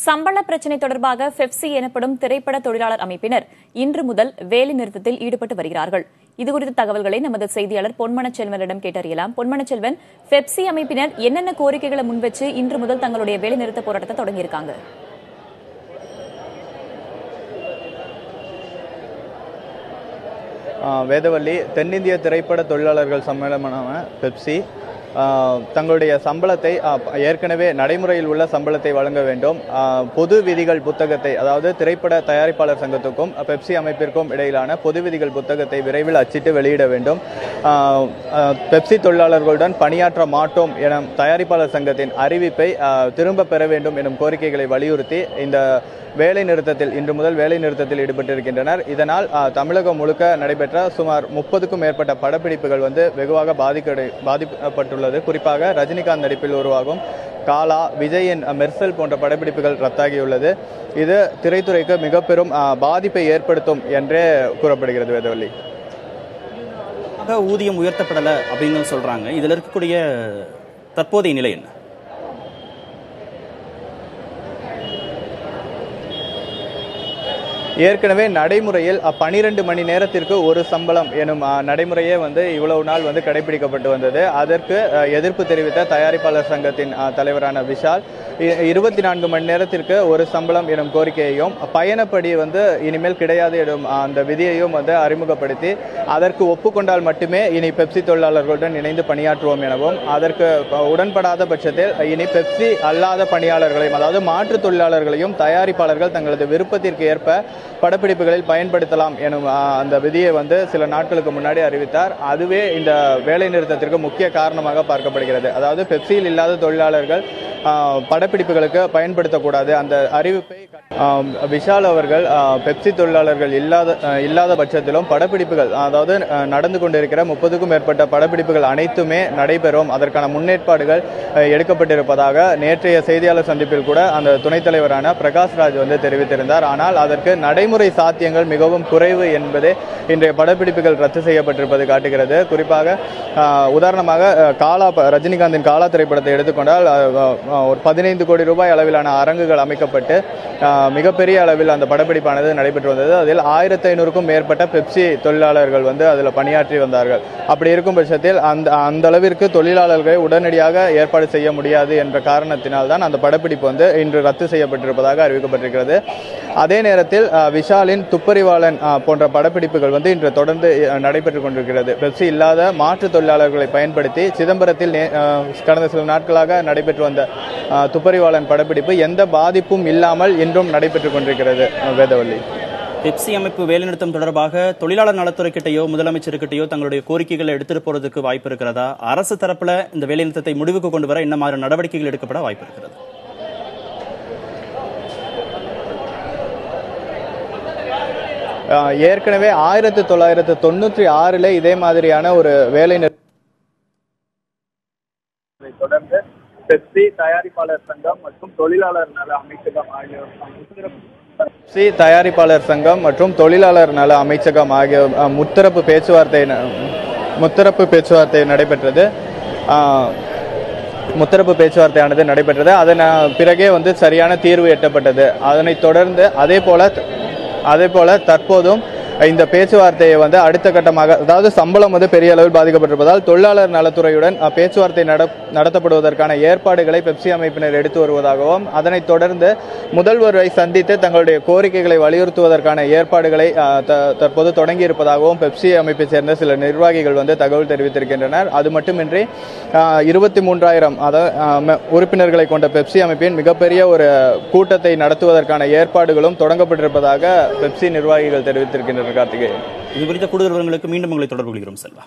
சம்பள பிரச்சினை தொடர்பாக பெப்சி எனப்படும் திரைப்பட தொழிலாளர் அமைப்பினர் இன்று முதல் வேலைநிறுத்தத்தில் ஈடுபட்டு வருகிறார்கள். இதுகுறித்த தகவல்களை நமது செய்தியாளர் பொன்மனச்செல்வனிடம் கேட்டறியலாம். பொன்மனச்செல்வன், பெப்சி அமைப்பினர் என்னென்ன கோரிக்கைகளை முன்வச்சு இன்று முதல் தங்களுடைய வேலைநிறுத்த போராட்டத்தை தொடங்கியிருக்காங்க? வேதவள்ளி, தென்னிந்திய திரைப்பட தொழிலாளர்கள் சம்மேளனமான பெப்சி தங்களுடைய சம்பளத்தை ஏற்கனவே நடைமுறையில் உள்ள சம்பளத்தை வழங்க வேண்டும். பொது விதிகள் புத்தகத்தை, அதாவது திரைப்பட தயாரிப்பாளர் சங்கத்துக்கும் பெப்சி அமைப்பிற்கும் இடையிலான பொது விதிகள் புத்தகத்தை விரைவில் அச்சிட்டு வெளியிட வேண்டும். பெப்சி தொழிலாளர்களுடன் பணியாற்ற மாட்டோம் என தயாரிப்பாளர் சங்கத்தின் அறிவிப்பை திரும்ப பெற வேண்டும் எனும் கோரிக்கைகளை வலியுறுத்தி இந்த இன்று முதல் வேலை நிறுத்தத்தில் ஈடுபட்டிருக்கின்றனர். இதனால் தமிழகம் முழுக்க நடைபெற்ற சுமார் 30க்கும் மேற்பட்ட படப்பிடிப்புகள் வெகுவாக பாதிக்கப்பட்டுள்ளது. குறிப்பாக ரஜினிகாந்த் நடிப்பில் உருவாகும் காலா, விஜயின் மெர்சல் போன்ற படப்பிடிப்புகள் ரத்தாகியுள்ளது. இது திரைத்துறைக்கு மிக பெரும் பாதிப்பை ஏற்படுத்தும் என்றே கூறப்படுகிறது. வேதவள்ளி, ஊதியம் உயர்த்தப்படலை அப்படின்னு சொல்றாங்க. இதுல இருக்கக்கூடிய தற்போதைய நிலை என்ன? ஏற்கனவே நடைமுறையில் 12 மணி நேரத்திற்கு ஒரு சம்பளம் எனும் நடைமுறையே இவ்வளவு நாள் கடைபிடிக்கப்பட்டு வந்தது. அதற்கு எதிர்ப்பு தெரிவித்த தயாரிப்பாளர் சங்கத்தின் தலைவரான விஷால் 24 மணி நேரத்திற்கு ஒரு சம்பளம் எனும் கோரிக்கையையும் பயணப்படி இனிமேல் கிடையாது எனும் அந்த விதியையும் அறிமுகப்படுத்தி அதற்கு ஒப்புக்கொண்டால் மட்டுமே இனி பெப்சி தொழிலாளர்களுடன் இணைந்து பணியாற்றுவோம் எனவும், அதற்கு உடன்படாத பட்சத்தில் இனி பெப்சி அல்லாத பணியாளர்களையும், அதாவது மாற்று தொழிலாளர்களையும் தயாரிப்பாளர்கள் தங்களது விருப்பத்திற்கு ஏற்ப படப்பிடிப்புகளில் பயன்படுத்தலாம் எனும் அந்த விதியை சில நாட்களுக்கு முன்னாடி அறிவித்தார். அதுவே இந்த வேலை நிறுத்தத்திற்கு முக்கிய காரணமாக பார்க்கப்படுகிறது. அதாவது பெப்சியில் இல்லாத தொழிலாளர்கள் படப்பிடிப்புகளுக்கு பயன்படுத்தக்கூடாது. அந்த அறிவிப்பை விஷால் அவர்கள் பெப்சி தொழிலாளர்கள் இல்லாத பட்சத்திலும் படப்பிடிப்புகள், அதாவது நடந்து கொண்டிருக்கிற 30க்கும் மேற்பட்ட படப்பிடிப்புகள் அனைத்துமே நடைபெறும், அதற்கான முன்னேற்பாடுகள் எடுக்கப்பட்டிருப்பதாக நேற்றைய செய்தியாளர் சந்திப்பில் கூட அந்த துணைத் தலைவரான பிரகாஷ்ராஜ் தெரிவித்திருந்தார். ஆனால் அதற்கு நடைமுறை சாத்தியங்கள் மிகவும் குறைவு என்பதே இன்றைய படப்பிடிப்புகள் ரத்து செய்யப்பட்டிருப்பது காட்டுகிறது. குறிப்பாக உதாரணமாக ரஜினிகாந்தின் காலா திரைப்படத்தை எடுத்துக்கொண்டால் ஒரு 15 கோடி ரூபாய் அளவிலான அரங்குகள் அமைக்கப்பட்டு மிகப்பெரிய அளவில் அந்த படப்பிடிப்பானது நடைபெற்று வந்தது. அதில் 1500க்கும் மேற்பட்ட பெப்சி தொழிலாளர்கள் அதில் பணியாற்றி வந்தார்கள். அப்படி இருக்கும் பட்சத்தில் அந்த அளவிற்கு தொழிலாளர்களை உடனடியாக ஏற்பாடு செய்ய முடியாது என்ற காரணத்தினால்தான் அந்த படப்பிடிப்பு இன்று ரத்து செய்யப்பட்டிருப்பதாக அறிவிக்கப்பட்டிருக்கிறது. அதே நேரத்தில் விஷாலின் துப்பறிவாளன் போன்ற படப்பிடிப்புகள் இன்று தொடர்ந்து நடைபெற்றுக் கொண்டிருக்கிறது. பெப்சி இல்லாத மாற்று தொழிலாளர்களை பயன்படுத்தி சிதம்பரத்தில் கடந்த சில நாட்களாக நடைபெற்று வந்த துப்பறிவாளன் படப்பிடிப்பு எந்த பாதிப்பும் இல்லாமல் இன்றும் நடைபெற்றுக் கொண்டிருக்கிறது. வேதவள்ளி, பெப்சி அமைப்பு வேலைநிறுத்தம் தொடர்பாக தொழிலாளர் நலத்துறை கிட்டையோ முதலமைச்சர்கிட்டையோ தங்களுடைய கோரிக்கைகளை எடுத்துட்டு போறதுக்கு வாய்ப்பு இருக்கிறதா? அரசு தரப்புல இந்த வேலைநிறுத்தத்தை முடிவுக்கு கொண்டு வர என்ன மாதிரி நடவடிக்கைகள் எடுக்கப்பட வாய்ப்பு இருக்கிறது? ஏற்கனவே 1996 இதே மாதிரியான ஒரு வேலை தொடர்ந்து பெப்சி தயாரிப்பாளர் சங்கம் மற்றும் தொழிலாளர் நல அமைச்சகம் ஆகிய முத்தரப்பு பேச்சுவார்த்தையானது நடைபெற்றது. அதன் பிறகே சரியான தீர்வு எட்டப்பட்டது. அதனைத் தொடர்ந்து அதே போல தற்போதும் இந்த பேச்சுவார்த்தையை அடுத்த கட்டமாக, அதாவது சம்பளம் பெரிய அளவில் பாதிக்கப்பட்டிருப்பதால் தொழிலாளர் நலத்துறையுடன் பேச்சுவார்த்தை நடத்தப்படுவதற்கான ஏற்பாடுகளை பெப்சி அமைப்பினர் எடுத்து வருவதாகவும், அதனைத் தொடர்ந்து முதல்வரை சந்தித்து தங்களுடைய கோரிக்கைகளை வலியுறுத்துவதற்கான ஏற்பாடுகளை தற்போது தொடங்கி இருப்பதாகவும் பெப்சி அமைப்பை சேர்ந்த சில நிர்வாகிகள் தகவல் தெரிவித்திருக்கின்றனர். அது மட்டுமின்றி 23,000 உறுப்பினர்களை கொண்ட பெப்சி அமைப்பின் மிகப்பெரிய ஒரு கூட்டத்தை நடத்துவதற்கான ஏற்பாடுகளும் தொடங்கப்பட்டிருப்பதாக பெப்சி நிர்வாகிகள் தெரிவித்திருக்கின்றனர். கார்த்திகேயன், இது குறித்த கூடுதல் விவரங்களுக்கு மீண்டும் உங்களை தொடர்பு கொள்கிறோம் செல்வா.